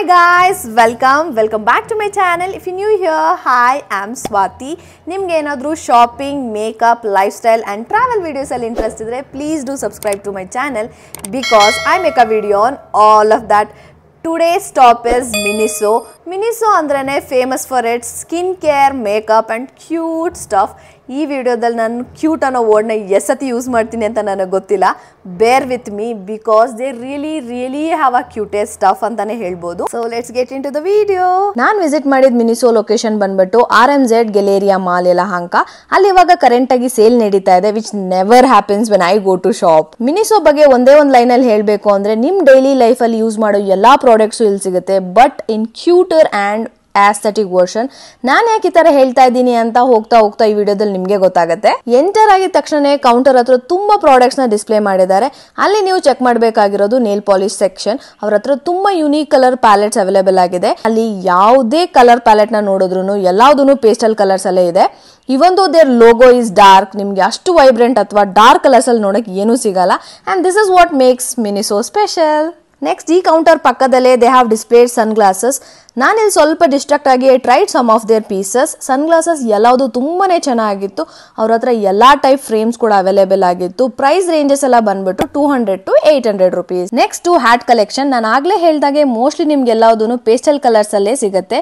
Hi guys, welcome back to my channel. If you're new here, hi, I'm Swati. ನಿಮಗೆ ಏನಾದರೂ shopping, makeup, life style and travel videos ಅಲ್ಲಿ interest ಇದ್ರೆ please do subscribe to my channel because I make a video on all of that. Today's top is Miniso. Miniso ಅಂದ್ರೇನೆ famous for its skincare, makeup and cute stuff. ಈ ವಿಡಿಯೋದಲ್ಲಿ ನಾನು cute ಅನ್ನೋ ವರ್ಡ್ನ ಎಸತಿ use ಮಾಡ್ತೀನಿ ಅಂತ ನನಗೆ ಗೊತ್ತಿಲ್ಲ. Bear with me because they really have a cutest stuff ಅಂತಾನೆ ಹೇಳ್ಬೋದು. So let's get into the video. ನಾನು ವಿಸಿಟ್ ಮಾಡಿದ ಮಿನಿಸೋ ಲೊಕೇಶನ್ ಬಂದ್ಬಿಟ್ಟು RMZ ಗೆಲೇರಿಯಾ ಮಾಲ್ ಯಲಹಂಕ. ಅಲ್ಲಿ ಇವಾಗ ಕರೆಂಟ್ ಆಗಿ ಸೇಲ್ ನಡೀತಾ ಇದೆ which never happens when I go to shop. Miniso ಬಗ್ಗೆ ಒಂದೇ ಒಂದು ಲೈನ್ ಅಲ್ಲಿ ಹೇಳಬೇಕು ಅಂದ್ರೆ ನಿಮ್ ಡೈಲಿ ಲೈಫ್ ಅಲ್ಲಿ ಯೂಸ್ ಮಾಡೋ ಎಲ್ಲಾ ಪ್ರಾಡಕ್ಟ್ಸ್ ಇಲ್ಲಿ ಸಿಗುತ್ತೆ but in cuter and aesthetic version. ನಾನು ಯಾಕೆ ಈ ತರ ಹೇಳ್ತಾ ಇದ್ದೀನಿ ಅಂತ ಹೋಗ್ತಾ ಈ ವಿಡಿಯೋದಲ್ಲಿ ನಿಮ್ಗೆ ಗೊತ್ತಾಗುತ್ತೆ. ಎಂಟರ್ ಆಗಿದ ತಕ್ಷಣ ಕೌಂಟರ್ ಹತ್ರ ತುಂಬಾ ಪ್ರಾಡಕ್ಟ್ಸ್ ನ ಡಿಸ್ಪ್ಲೇ ಮಾಡಿದ್ದಾರೆ. ಅಲ್ಲಿ ನೀವು ಚೆಕ್ ಮಾಡಬೇಕಾಗಿರೋದು ನೇಲ್ ಪಾಲಿಶ್ ಸೆಕ್ಷನ್. ಅವ್ರ ಹತ್ರ ತುಂಬಾ ಯುನೀಕ್ ಕಲರ್ ಪ್ಯಾಲೆಟ್ಸ್ ಅವೈಲೇಬಲ್ ಆಗಿದೆ. ಅಲ್ಲಿ ಯಾವುದೇ ಕಲರ್ ಪ್ಯಾಲೆಟ್ ನ ನೋಡಿದ್ರು ಎಲ್ಲಾವ್ದು ಪೇಸ್ಟಲ್ ಕಲರ್ಸ್ ಅಲ್ಲೇ ಇದೆ. ಇವನ್ ದೋ ದೇರ್ ಲೋಗೋ ಇಸ್ ಡಾರ್ಕ್, ನಿಮ್ಗೆ ಅಷ್ಟು ವೈಬ್ರೆಂಟ್ ಅಥವಾ ಡಾರ್ಕ್ ಕಲರ್ಸ್ ಅಲ್ಲಿ ನೋಡಕ್ ಏನೂ ಸಿಗಲ್ಲ. And this is what makes Miniso special. Next ಈ ಕೌಂಟರ್ ಪಕ್ಕದಲ್ಲೇ they have displayed sun glasses. ನಾನಿಲ್ಲಿ ಸ್ವಲ್ಪ ಡಿಸ್ಟ್ರಾಕ್ಟ್ ಆಗಿ tried some of their pieces. Sun glasses ಎಲ್ಲವುದು ತುಂಬಾನೇ ಚೆನ್ನಾಗಿತ್ತು. ಅವ್ರ ಹತ್ರ ಎಲ್ಲಾ ಟೈಪ್ ಫ್ರೇಮ್ಸ್ ಕೂಡ ಅವೈಲೇಬಲ್ ಆಗಿತ್ತು. ಪ್ರೈಸ್ ರೇಂಜಸ್ ಎಲ್ಲ ಬಂದ್ಬಿಟ್ಟು 200 to 800 rupees. Next hat collection. ನಾನು ಆಗ್ಲೇ ಹೇಳ್ದಾಗೆ ಮೋಸ್ಟ್ಲಿ ನಿಮ್ಗೆ ಎಲ್ಲಾವ್ದು ಪೇಸ್ಟಲ್ ಕಲರ್ಸ್ ಅಲ್ಲೇ ಸಿಗುತ್ತೆ.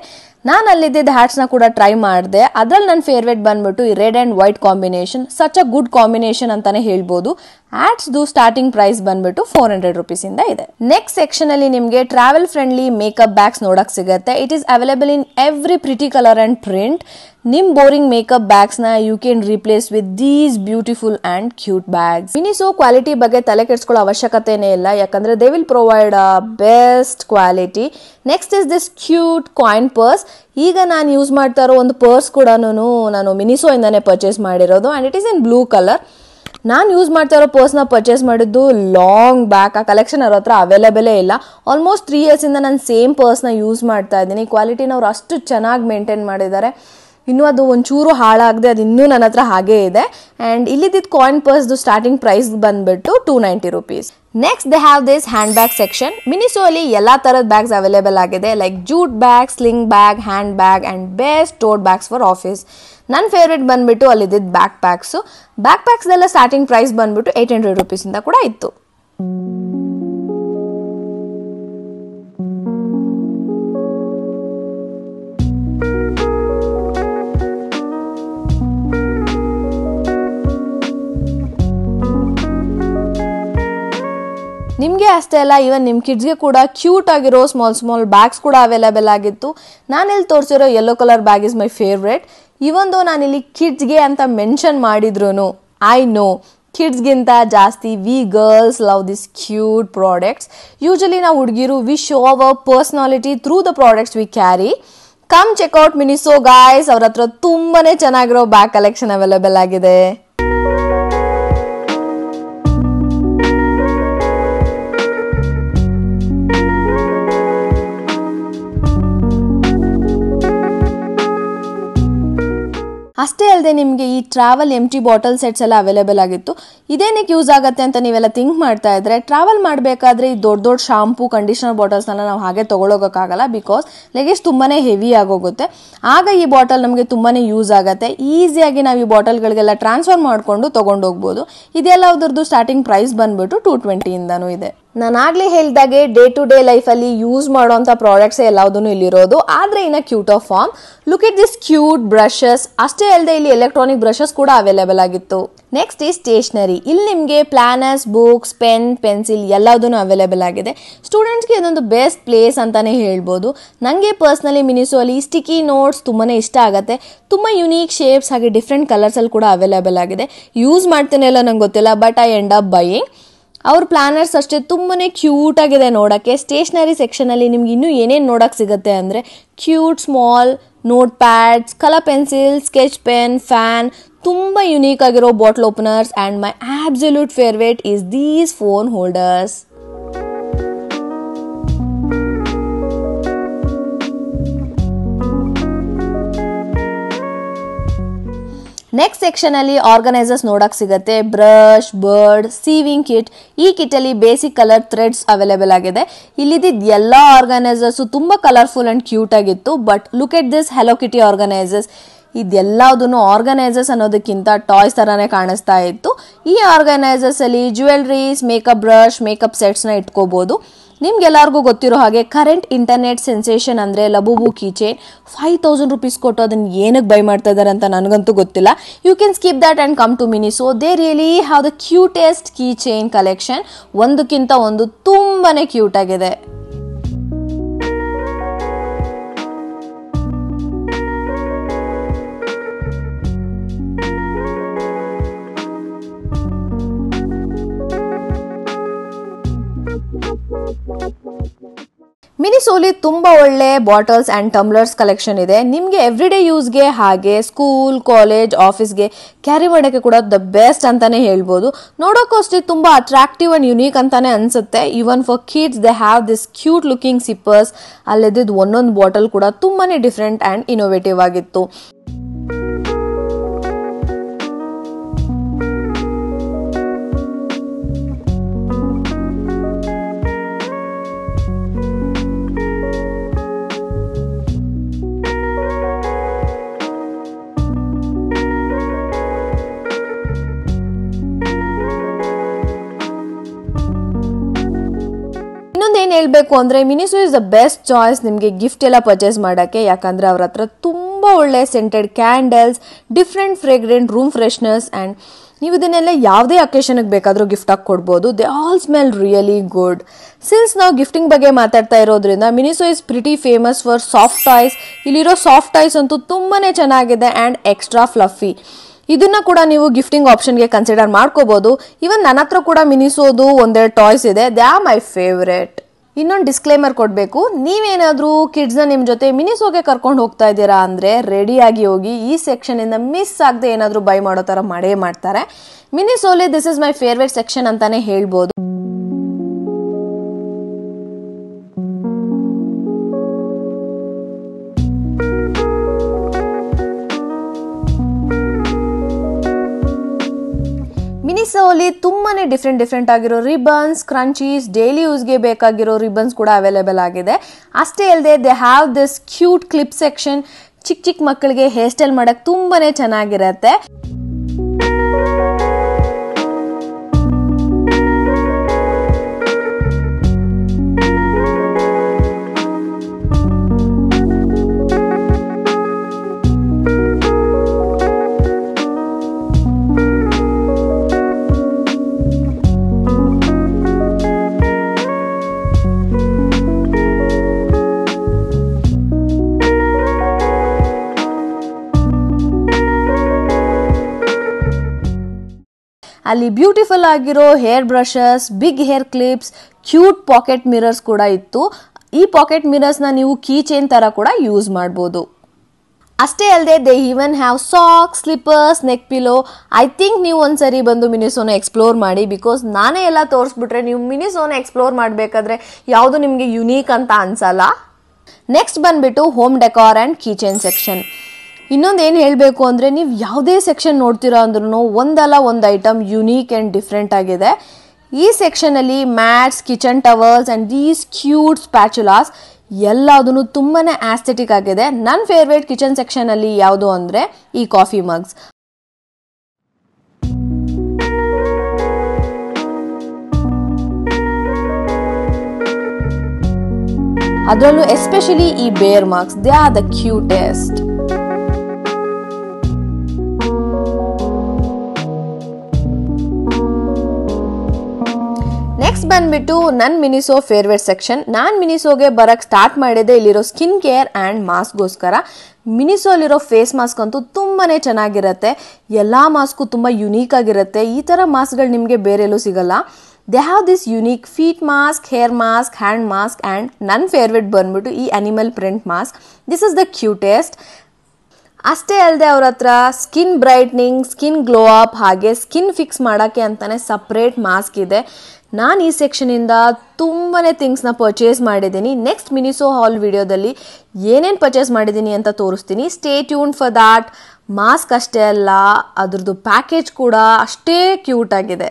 ನಾನು ಅಲ್ಲಿದ್ದ ಹ್ಯಾಟ್ಸ್ ನ ಕೂಡ ಟ್ರೈ ಮಾಡಿದೆ. ಅದ್ರಲ್ಲಿ ನನ್ನ ಫೇವ್ರೇಟ್ ಬಂದ್ಬಿಟ್ಟು ಈ red and white combination. Such a good combination ಅಂತಾನೆ ಹೇಳ್ಬೋದು. ಹ್ಯಾಟ್ಸ್ ಸ್ಟಾರ್ಟಿಂಗ್ ಪ್ರೈಸ್ ಬಂದ್ಬಿಟ್ಟು 400 rupees ಇಂದ ಇದೆ. ನೆಕ್ಸ್ಟ್ ಸೆಕ್ಷನ್ ಅಲ್ಲಿ ನಿಮ್ಗೆ ಟ್ರಾವೆಲ್ ಫ್ರೆಂಡ್ಲಿ ಮೇಕಪ್ ಬ್ಯಾಗ್ಸ್ ನೋಡಕ್ ಸಿಗುತ್ತೆ. It is available in every pretty color and print. ನಿಮ್ ಬೋರಿಂಗ್ ಮೇಕಪ್ ಬ್ಯಾಗ್ಸ್ ನ you can replace with these beautiful and cute bags. Miniso quality ಬಗ್ಗೆ ತಲೆ ಕೆಡಿಸ್ಕೊಳ್ಳೋ ಅವಶ್ಯಕತೆನೇ ಇಲ್ಲ, ಯಾಕಂದ್ರೆ they will provide a best quality. Next is this cute coin purse. ಈಗ ನಾನು ಯೂಸ್ ಮಾಡ್ತಾ ಇರೋ ಒಂದು ಪರ್ಸ್ ಕೂಡ ನಾನು ಮಿನಿಸೋ ಇಂದಾನೆ ಪರ್ಚೇಸ್ ಮಾಡಿರೋದು and it is in blue colour. ನಾನು ಯೂಸ್ ಮಾಡ್ತಾ ಇರೋ ಪರ್ಸ್ನ ಪರ್ಚೇಸ್ ಮಾಡಿದ್ದು ಲಾಂಗ್ ಬ್ಯಾಕ್. ಆ ಕಲೆಕ್ಷನ್ ಅವ್ರ ಹತ್ರ ಅವೈಲೇಬಲೇ ಇಲ್ಲ. ಆಲ್ಮೋಸ್ಟ್ 3 years ಇಂದ ನಾನು ಸೇಮ್ ಪರ್ಸ್ನ ಯೂಸ್ ಮಾಡ್ತಾ ಇದ್ದೀನಿ. ಕ್ವಾಲಿಟಿನ ಅವ್ರು ಅಷ್ಟು ಚೆನ್ನಾಗಿ ಮೇಂಟೈನ್ ಮಾಡಿದ್ದಾರೆ. ಇನ್ನೂ ಅದು ಒಂಚೂರು ಹಾಳಾಗದೆ ಅದು ಇನ್ನೂ ನನ್ನ ಹತ್ರ ಹಾಗೇ ಇದೆ. ಅಂಡ್ ಇಲ್ಲಿದ್ದ ಕಾಯಿನ್ ಪರ್ಸ್ ಸ್ಟಾರ್ಟಿಂಗ್ ಪ್ರೈಸ್ ಬಂದ್ಬಿಟ್ಟು 290 rupees. Next they have this hand bag section. Miniso ಅಲ್ಲಿ ಎಲ್ಲಾ ತರದ ಬ್ಯಾಗ್ಸ್ ಅವೈಲೇಬಲ್ ಆಗಿದೆ like jute bag, sling bag, hand bag and best tote bags for office. ನನ್ನ ಫೇವ್ರೇಟ್ ಬಂದ್ಬಿಟ್ಟು ಅಲ್ಲಿದ್ದ ಬ್ಯಾಕ್ ಪ್ಯಾಕ್ಸ್ ಎಲ್ಲ starting price ಬಂದ್ಬಿಟ್ಟು 800 rupees ಇಂದ ಕೂಡ ಇತ್ತು. ನಿಮಗೆ ಅಷ್ಟೇ ಅಲ್ಲ, ಇವನ್ ನಿಮ್ಮ ಕಿಡ್ಸ್ಗೆ ಕೂಡ ಕ್ಯೂಟ್ ಆಗಿರೋ ಸ್ಮಾಲ್ ಬ್ಯಾಗ್ಸ್ ಕೂಡ ಅವೈಲೇಬಲ್ ಆಗಿತ್ತು. ನಾನಿಲ್ಲಿ ತೋರಿಸಿರೋ yellow colour bag is my favourite. Even though ನಾನಿಲ್ಲಿ ಕಿಡ್ಸ್ಗೆ ಅಂತ ಮೆನ್ಷನ್ ಮಾಡಿದ್ರು ಐ ನೋ ಕಿಡ್ಸ್ಗಿಂತ ಜಾಸ್ತಿ we girls love this cute products. Usually ನಾವು ಹುಡುಗಿರು we show our personality through the products we carry. Come check out Miniso guys. ಅವ್ರ ಹತ್ರ ತುಂಬಾನೇ ಚೆನ್ನಾಗಿರೋ ಬ್ಯಾಗ್ ಕಲೆಕ್ಷನ್ ಅವೈಲೇಬಲ್ ಆಗಿದೆ. ಅಷ್ಟೇ ಅಲ್ಲದೆ ನಿಮಗೆ ಈ ಟ್ರಾವೆಲ್ ಎಂಟಿ ಬಾಟಲ್ ಸೆಟ್ಸ್ ಎಲ್ಲ ಅವೈಲೇಬಲ್ ಆಗಿತ್ತು. ಇದೇನಕ್ಕೆ ಯೂಸ್ ಆಗುತ್ತೆ ಅಂತ ನೀವೆಲ್ಲ ಥಿಂಕ್ ಮಾಡ್ತಾ ಇದ್ರೆ, ಟ್ರಾವೆಲ್ ಮಾಡಬೇಕಾದ್ರೆ ಈ ದೊಡ್ಡ ಶಾಂಪೂ, ಕಂಡೀಷನರ್ ಬಾಟಲ್ಸ್ನೆಲ್ಲ ನಾವು ಹಾಗೆ ತಗೊಳೋಕ್ಕಾಗಲ್ಲ ಬಿಕಾಸ್ ಲಗೇಜ್ ತುಂಬಾನೇ ಹೆವಿ ಆಗೋಗುತ್ತೆ. ಆಗ ಈ ಬಾಟಲ್ ನಮಗೆ ತುಂಬಾನೇ ಯೂಸ್ ಆಗುತ್ತೆ. ಈಸಿಯಾಗಿ ನಾವು ಈ ಬಾಟಲ್ಗಳಿಗೆಲ್ಲ ಟ್ರಾನ್ಸ್ಫರ್ ಮಾಡಿಕೊಂಡು ತಗೊಂಡೋಗ್ಬೋದು. ಇದೆಲ್ಲದ್ರದ್ದು ಸ್ಟಾರ್ಟಿಂಗ್ ಪ್ರೈಸ್ ಬಂದ್ಬಿಟ್ಟು 220 ಇಂದನೂ ಇದೆ. ನಾನಾಗ್ಲೇ ಹೇಳ್ದಾಗೆ ಡೇ ಟು ಡೇ ಲೈಫ್ ಅಲ್ಲಿ ಯೂಸ್ ಮಾಡುವಂತ ಪ್ರಾಡಕ್ಟ್ಸ್ ಎಲ್ಲಾವ್ದು ಇಲ್ಲಿರೋದು, ಆದ್ರೆ in cuter form. Look it this cute brushes. ಅಷ್ಟೇ ಅಲ್ಲದೆ ಇಲ್ಲಿ ಎಲೆಕ್ಟ್ರಾನಿಕ್ ಬ್ರಷಸ್ ಕೂಡ ಅವೈಲೇಬಲ್ ಆಗಿತ್ತು. ನೆಕ್ಸ್ಟ್ ಈ ಸ್ಟೇಷನರಿ. ಇಲ್ಲಿ ನಿಮಗೆ ಪ್ಲಾನರ್ಸ್, ಬುಕ್ಸ್, ಪೆನ್, ಪೆನ್ಸಿಲ್ ಎಲ್ಲದೂ ಅವೈಲೇಬಲ್ ಆಗಿದೆ. ಸ್ಟೂಡೆಂಟ್ಸ್ಗೆ ಇದೊಂದು ಬೆಸ್ಟ್ ಪ್ಲೇಸ್ ಅಂತಾನೆ ಹೇಳ್ಬೋದು. ನನಗೆ ಪರ್ಸ್ನಲಿ ಮಿನಿಸೋ ಅಲ್ಲಿ ಸ್ಟಿಕಿ ನೋಟ್ಸ್ ತುಂಬಾನೇ ಇಷ್ಟ ಆಗುತ್ತೆ. ತುಂಬಾ ಯುನೀಕ್ ಶೇಪ್ಸ್ ಹಾಗೆ ಡಿಫ್ರೆಂಟ್ ಕಲರ್ಸ್ ಅಲ್ಲಿ ಕೂಡ ಅವೈಲೇಬಲ್ ಆಗಿದೆ. ಯೂಸ್ ಮಾಡ್ತೇನೆ ಎಲ್ಲ ನಂಗೆ ಗೊತ್ತಿಲ್ಲ, but I end up buying. ಅವ್ರ ಪ್ಲಾನರ್ಸ್ ಅಷ್ಟೇ ತುಂಬಾನೇ ಕ್ಯೂಟ್ ಆಗಿದೆ ನೋಡಕ್ಕೆ. ಸ್ಟೇಷನರಿ ಸೆಕ್ಷನ್ ಅಲ್ಲಿ ನಿಮ್ಗೆ ಇನ್ನೂ ಏನೇನು ನೋಡಕ್ ಸಿಗುತ್ತೆ ಅಂದ್ರೆ cute small notepads, colour pencil, sketch pen, fan, ತುಂಬಾ ಯುನೀಕ್ ಆಗಿರೋ bottle openers and my absolute favourite is these phone holders. Next section ಅಲ್ಲಿ ಆರ್ಗನೈಸರ್ಸ್ ನೋಡಕ್ ಸಿಗುತ್ತೆ. Brush, bird, sewing kit. ಈ ಕಿಟ್ ಅಲ್ಲಿ ಬೇಸಿಕ್ ಕಲರ್ ಥ್ರೆಡ್ಸ್ ಅವೈಲೇಬಲ್ ಆಗಿದೆ. ಇಲ್ಲಿದ್ದ ಎಲ್ಲಾ ಆರ್ಗನೈಸರ್ಸ್ ತುಂಬಾ ಕಲರ್ಫುಲ್ ಅಂಡ್ ಕ್ಯೂಟ್ ಆಗಿತ್ತು. But look at this Hello Kitty organisers. ಇದೆಲ್ಲದನ್ನು ಆರ್ಗನೈಸರ್ಸ್ ಅನ್ನೋದಕ್ಕಿಂತ ಟಾಯ್ಸ್ ತರಾನೇ ಕಾಣಿಸ್ತಾ ಇತ್ತು. ಈ ಆರ್ಗನೈಸರ್ಸ್ ಅಲ್ಲಿ jewelleries, makeup brush, makeup sets ನ ಇಟ್ಕೋಬಹುದು. ನಿಮ್ಗೆಲ್ಲರಿಗೂ ಗೊತ್ತಿರೋ ಹಾಗೆ ಕರೆಂಟ್ ಇಂಟರ್ನೆಟ್ ಸೆನ್ಸೇಷನ್ ಅಂದ್ರೆ ಲಬೂಬು ಕೀಚೈನ್. 5000 ರೂಪೀಸ್ ಕೊಟ್ಟು ಅದನ್ನ ಏನಕ್ಕೆ ಬೈ ಮಾಡ್ತಾ ಇದಾರೆ ಅಂತ ನನಗಂತೂ ಗೊತ್ತಿಲ್ಲ. You can skip that and come to Miniso. They really have the cutest keychain collection. ಒಂದಕ್ಕಿಂತ ಒಂದು ತುಂಬಾನೇ ಕ್ಯೂಟ್ ಆಗಿದೆ. ಮಿನಿಸೋಲಿ ತುಂಬಾ ಒಳ್ಳೆ ಬಾಟಲ್ಸ್ ಅಂಡ್ ಟಂಬ್ಲರ್ಸ್ ಕಲೆಕ್ಷನ್ ಇದೆ. ನಿಮ್ಗೆ ಎವ್ರಿಡೇ ಯೂಸ್ಗೆ ಹಾಗೆ ಸ್ಕೂಲ್, ಕಾಲೇಜ್, ಆಫೀಸ್ಗೆ ಕ್ಯಾರಿ ಮಾಡೋಕ್ಕೆ ಕೂಡ ದ ಬೆಸ್ಟ್ ಅಂತಾನೆ ಹೇಳ್ಬೋದು. ನೋಡೋಕ್ಕೂ ಅಷ್ಟೇ ತುಂಬಾ ಅಟ್ರಾಕ್ಟಿವ್ ಅಂಡ್ ಯುನೀಕ್ ಅಂತಾನೆ ಅನ್ಸುತ್ತೆ. Even for kids they have this cute looking sippers. ಅಲ್ಲಿದ್ದು ಒಂದೊಂದು ಬಾಟಲ್ ಕೂಡ ತುಂಬಾನೇ ಡಿಫ್ರೆಂಟ್ ಅಂಡ್ ಇನೋವೇಟಿವ್ ಆಗಿತ್ತು. ಇನ್ನೊಂದೇನು ಹೇಳ್ಬೇಕು ಅಂದ್ರೆ Miniso is the best choice ನಿಮಗೆ ಗಿಫ್ಟ್ ಎಲ್ಲ ಪರ್ಚೇಸ್ ಮಾಡಕ್ಕೆ. ಯಾಕಂದ್ರೆ ಅವ್ರ ಹತ್ರ ತುಂಬಾ ಒಳ್ಳೆ scented candles, different fragrant room fresheners and ನೀವು ಇದನ್ನೆಲ್ಲ ಯಾವುದೇ ಅಕೇಶನ್ಗೆ ಬೇಕಾದ್ರೂ ಗಿಫ್ಟ್ ಆಗಿ ಕೊಡ್ಬೋದು. They all smell really good. Since ನಾವು ಗಿಫ್ಟಿಂಗ್ ಬಗ್ಗೆ ಮಾತಾಡ್ತಾ ಇರೋದ್ರಿಂದ Miniso is pretty famous for soft toys. ಇಲ್ಲಿರೋ ಸಾಫ್ಟ್ ಟಾಯ್ಸ್ ಅಂತೂ ತುಂಬಾನೇ ಚೆನ್ನಾಗಿದೆ ಅಂಡ್ ಎಕ್ಸ್ಟ್ರಾ ಫ್ಲಫಿ. ಇದನ್ನ ಕೂಡ ನೀವು ಗಿಫ್ಟಿಂಗ್ ಆಪ್ಷನ್ಗೆ ಕನ್ಸಿಡರ್ ಮಾಡ್ಕೋಬಹುದು. ಇವನ್ ನನ್ನ ಹತ್ರ ಕೂಡ ಮಿನಿಸೋದು ಒಂದೆರಡು ಟಾಯ್ಸ್ ಇದೆ. They R my favourite. ಇನ್ನೊಂದು ಡಿಸ್ಕ್ಲೇಮರ್ ಕೊಡಬೇಕು. ನೀವೇನಾದ್ರೂ ಕಿಡ್ಸ್ನ ನಿಮ್ಮ ಜೊತೆ ಮಿನಿಸೋಗೆ ಕರ್ಕೊಂಡು ಹೋಗ್ತಾ ಇದ್ದೀರಾ ಅಂದ್ರೆ ರೆಡಿಯಾಗಿ ಹೋಗಿ. ಈ ಸೆಕ್ಷನ್ ಇಂದ ಮಿಸ್ ಆಗದೆ ಏನಾದ್ರೂ ಬೈ ಮಾಡೋ ತರ ಮಾಡೇ ಮಾಡ್ತಾರೆ. ಮಿನಿಸೋಲಿ this is my favourite section ಅಂತಾನೆ ಹೇಳ್ಬೋದು. ಮಿನಿಸೋಲಿ ತುಂಬಾನೇ ಡಿಫ್ರೆಂಟ್ ಆಗಿರೋ ರಿಬನ್ಸ್, ಕ್ರಂಚೀಸ್, ಡೈಲಿ ಯೂಸ್ಗೆ ಬೇಕಾಗಿರೋ ರಿಬನ್ಸ್ ಕೂಡ ಅವೈಲೇಬಲ್ ಆಗಿದೆ. ಅಷ್ಟೇ ಅಲ್ಲದೆ they have this cute clip section. ಚಿಕ್ಕ ಮಕ್ಕಳಿಗೆ ಹೇರ್ ಸ್ಟೈಲ್ ಮಾಡಕ್ ತುಂಬಾನೇ ಚೆನ್ನಾಗಿರತ್ತೆ. ಅಲ್ಲಿ ಬ್ಯೂಟಿಫುಲ್ ಆಗಿರೋ hair brushes, big hair clips, cute pocket mirrors ಕೂಡ ಇತ್ತು. ಈ ಪಾಕೆಟ್ ಮಿರರ್ಸ್ ನ ನೀವು ಕೀ ಚೈನ್ ತರ ಕೂಡ ಯೂಸ್ ಮಾಡಬಹುದು. ಅಷ್ಟೇ ಅಲ್ಲದೆ they even have socks, slippers, neck pillow. I think ನೀವು ಒಂದ್ಸರಿ ಬಂದು ಮಿನಿಸೋನ ಎಕ್ಸ್ಪ್ಲೋರ್ ಮಾಡಿ. ಬಿಕಾಸ್ ನಾನೇ ಎಲ್ಲ ತೋರಿಸ್ಬಿಟ್ರೆ ನೀವು ಮಿನಿಸೋನ ಎಕ್ಸ್ಪ್ಲೋರ್ ಮಾಡಬೇಕಾದ್ರೆ ಯಾವುದು ನಿಮಗೆ ಯುನೀಕ್ ಅಂತ ಅನ್ಸಲ್ಲ. ನೆಕ್ಸ್ಟ್ ಬಂದ್ಬಿಟ್ಟು home decor and keychain section. ಇನ್ನೊಂದು ಏನು ಹೇಳಬೇಕು ಅಂದರೆ ನೀವು ಯಾವುದೇ ಸೆಕ್ಷನ್ ನೋಡ್ತೀರಾ ಅಂದ್ರೂ ಒಂದಲ್ಲ ಒಂದು ಐಟಮ್ ಯುನೀಕ್ ಆ್ಯಂಡ್ ಡಿಫ್ರೆಂಟ್ ಆಗಿದೆ. ಈ ಸೆಕ್ಷನಲ್ಲಿ mats, kitchen towels and these cute spatulas ಎಲ್ಲದೂ ತುಂಬಾ ಆಸ್ಥೆಟಿಕ್ ಆಗಿದೆ. ನನ್ನ ಫೇವ್ರೇಟ್ ಕಿಚನ್ ಸೆಕ್ಷನಲ್ಲಿ ಯಾವುದು ಅಂದರೆ ಈ ಕಾಫಿ ಮಗ್ಸ್. ಅದರಲ್ಲೂ ಎಸ್ಪೆಷಲಿ ಈ ಬೇರ್ mugs, they are the cutest. Next ಬಂದ್ಬಿಟ್ಟು ನನ್ನ ಮಿನಿಸೋ ಫೇವ್ರೇಟ್ ಸೆಕ್ಷನ್. ನಾನು ಮಿನಿಸೋಗೆ ಬರಕ್ಕೆ ಸ್ಟಾರ್ಟ್ ಮಾಡಿದೆ ಇಲ್ಲಿರೋ ಸ್ಕಿನ್ ಕೇರ್ ಆ್ಯಂಡ್ ಮಾಸ್ಕ್ಗೋಸ್ಕರ. ಮಿನಿಸೋಲಿರೋ ಫೇಸ್ ಮಾಸ್ಕ್ ಅಂತೂ ತುಂಬಾ ಚೆನ್ನಾಗಿರುತ್ತೆ. ಎಲ್ಲ ಮಾಸ್ಕು ತುಂಬ ಯುನೀಕ್ ಆಗಿರುತ್ತೆ. ಈ ಥರ ಮಾಸ್ಕ್ಗಳು ನಿಮಗೆ ಬೇರೆಲ್ಲೂ ಸಿಗಲ್ಲ. They have this unique feet mask, hair mask, hand mask and ನನ್ನ ಫೇವ್ರೇಟ್ ಬಂದ್ಬಿಟ್ಟು ಈ animal print mask. This is the cutest. ಅಷ್ಟೇ ಅಲ್ಲದೆ ಅವ್ರ ಹತ್ರ skin brightening, skin glow up ಹಾಗೆ ಸ್ಕಿನ್ ಫಿಕ್ಸ್ ಮಾಡೋಕ್ಕೆ ಅಂತಲೇ ಸಪ್ರೇಟ್ ಮಾಸ್ಕ್ ಇದೆ. ನಾನು ಈ ಸೆಕ್ಷನಿಂದ ತುಂಬಾ ಥಿಂಗ್ಸ್ನ ಪರ್ಚೇಸ್ ಮಾಡಿದ್ದೀನಿ. ನೆಕ್ಸ್ಟ್ ಮಿನಿಸೋ ಹಾಲ್ ವಿಡಿಯೋದಲ್ಲಿ ಏನೇನು ಪರ್ಚೇಸ್ ಮಾಡಿದ್ದೀನಿ ಅಂತ ತೋರಿಸ್ತೀನಿ. Stay tune for that. Mask ಅಷ್ಟೇ ಅಲ್ಲ, ಅದ್ರದ್ದು ಪ್ಯಾಕೇಜ್ ಕೂಡ ಅಷ್ಟೇ ಕ್ಯೂಟ್ ಆಗಿದೆ.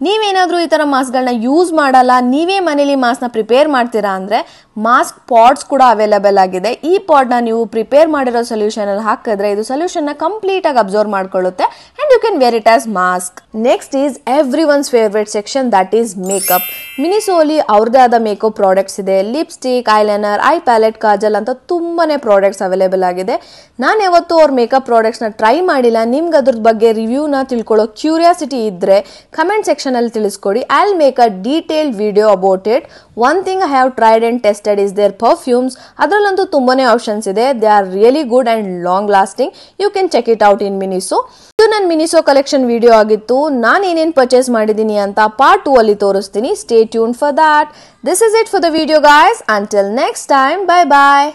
ನೀವೇನಾದರೂ ಈ ಥರ ಮಾಸ್ಕ್ಗಳನ್ನ ಯೂಸ್ ಮಾಡಲ್ಲ, ನೀವೇ ಮನೇಲಿ ಮಾಸ್ಕ್ನ ಪ್ರಿಪೇರ್ ಮಾಡ್ತೀರಾ ಅಂದರೆ ಮಾಸ್ಕ್ ಪಾಡ್ಸ್ ಕೂಡ ಅವೈಲೇಬಲ್ ಆಗಿದೆ. ಈ ಪಾಡ್ನ ನೀವು ಪ್ರಿಪೇರ್ ಮಾಡಿರೋ ಸೊಲ್ಯೂಷನಲ್ಲಿ ಹಾಕಿದ್ರೆ ಇದು ಸೊಲ್ಯೂಷನ್ನ ಕಂಪ್ಲೀಟಾಗಿ ಅಬ್ಸರ್ವ್ ಮಾಡ್ಕೊಳ್ಳುತ್ತೆ and you can wear it as mask. Next is everyone's favourite section, that is makeup. ಮಿನಿಸೋಲಿ ಅವ್ರದ್ದೇ ಆದ ಮೇಕಪ್ ಪ್ರಾಡಕ್ಟ್ಸ್ ಇದೆ. Lipstick, eyeliner, eye palette, kajal ಅಂತ ತುಂಬಾ ಪ್ರಾಡಕ್ಟ್ಸ್ ಅವೈಲೇಬಲ್ ಆಗಿದೆ. ನಾನು ಯಾವತ್ತೂ ಅವ್ರ ಮೇಕಪ್ ಪ್ರಾಡಕ್ಟ್ಸ್ನ ಟ್ರೈ ಮಾಡಿಲ್ಲ. ನಿಮ್ಗೆ ಅದ್ರ ಬಗ್ಗೆ ರಿವ್ಯೂನ ತಿಳ್ಕೊಳ್ಳೋ ಕ್ಯೂರಿಯಾಸಿಟಿ ಇದ್ದರೆ ಕಮೆಂಟ್ ಸೆಕ್ಷನಲ್ಲಿ ತಿಳಿಸ್ಕೊಡಿ. I will make a detailed video about it. One thing I have tried and tested is their perfumes. ಅದರಲ್ಲಂತೂ ತುಂಬಾನೇ ಆಪ್ಷನ್ಸ್ ಇದೆ. They are really good and long lasting. You can check it out in Miniso. ಇದು ನನ್ನ ಮಿನಿಸೋ collection video ಆಗಿತ್ತು. ನಾನು ಏನೇನು purchase ಮಾಡಿದ್ದೀನಿ ಅಂತ ಪಾರ್ಟ್ 2 ಅಲ್ಲಿ ತೋರಿಸ್ತೀನಿ. Stay tune for that. This is it for the video guys. Until next time, bye bye.